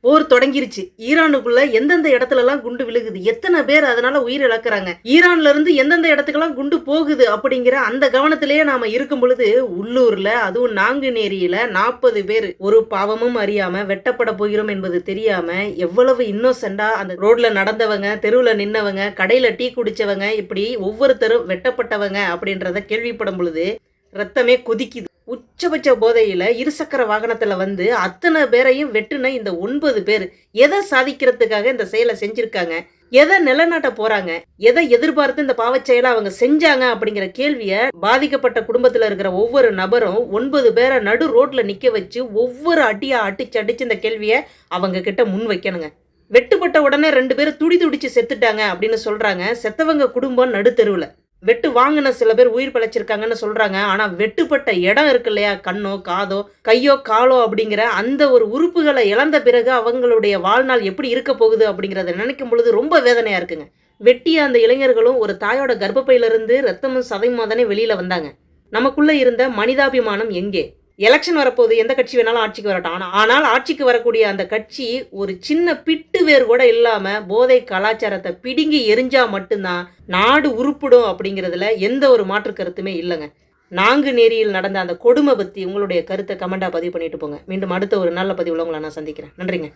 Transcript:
போர் தொடங்கிருச்சு. ஈரானுக்குள்ள எந்தெந்த இடத்துலலாம் குண்டு விழுகுது, எத்தனை பேர் அதனால உயிர் இழக்கிறாங்க, ஈரான்ல இருந்து எந்தெந்த இடத்துக்கெல்லாம் குண்டு போகுது அப்படிங்கிற அந்த கவனத்திலேயே நாம இருக்கும் பொழுது, உள்ளூர்ல அதுவும் நாங்குநேரியில 40 பேர் ஒரு பாவமும் அறியாம வெட்டப்பட போகிறோம் என்பது தெரியாம எவ்வளவு இன்னோசென்டா அந்த ரோட்ல நடந்தவங்க, தெருவுல நின்னவங்க, கடையில டீ குடிச்சவங்க, இப்படி ஒவ்வொருத்தரும் வெட்டப்பட்டவங்க அப்படின்றத கேள்விப்படும் பொழுது ரத்தமே கொதிக்குது. உச்சபட்ச போதையில இருசக்கர வாகனத்துல வந்து அத்தனை பேரையும் வெட்டுன இந்த 9 பேர் எதை சாதிக்கிறதுக்காக இந்த செயலை செஞ்சிருக்காங்க, எதை நிலநாட்ட போறாங்க, எதை எதிர்பார்த்து இந்த பாவச் செயலை அவங்க செஞ்சாங்க அப்படிங்கிற கேள்விய பாதிக்கப்பட்ட குடும்பத்துல இருக்கிற ஒவ்வொரு நபரும் 9 பேரை நடு ரோட்ல நிக்க வச்சு ஒவ்வொரு அடியா அடிச்சு இந்த கேள்விய அவங்க கிட்ட முன் வைக்கணுங்க. வெட்டுப்பட்ட உடனே 2 பேரும் துடி துடிச்சு செத்துட்டாங்க அப்படின்னு சொல்றாங்க. செத்தவங்க குடும்பம் நடுத்தெருவுல. வெட்டு வாங்கின சில பேர் உயிர் பிழைச்சிருக்காங்கன்னு சொல்றாங்க. ஆனா வெட்டுப்பட்ட இடம் இருக்கு இல்லையா, கண்ணோ காதோ கையோ காலோ அப்படிங்கிற அந்த ஒரு உறுப்புகளை இழந்த பிறகு அவங்களுடைய வாழ்நாள் எப்படி இருக்க போகுது அப்படிங்கிறத நினைக்கும் பொழுது ரொம்ப வேதனையா இருக்குங்க. வெட்டிய அந்த இளைஞர்களும் ஒரு தாயோட கர்ப்பப்பையிலிருந்து ரத்தமும் சதையுமா தானே வெளியில வந்தாங்க. நமக்குள்ள இருந்த மனிதாபிமானம் எங்கே? எலெக்ஷன் வரப்போகுது, எந்த கட்சி வேணாலும் ஆட்சிக்கு வரட்டும். ஆனால் ஆட்சிக்கு வரக்கூடிய அந்த கட்சி ஒரு சின்ன பிட்டு வேர் கூட இல்லாம போதை கலாச்சாரத்தை பிடுங்கி எரிஞ்சா மட்டும்தான் நாடு உருப்பிடும் அப்படிங்கிறதுல எந்த ஒரு மாற்று கருத்துமே இல்லைங்க. நாங்குநேரியில் நடந்த அந்த கொடுமை பத்தி உங்களுடைய கருத்தை கமெண்டா பதிவு பண்ணிட்டு போங்க. மீண்டும் அடுத்த ஒரு நல்ல பதிவுல உங்களை நான் சந்திக்கிறேன். நன்றிங்க.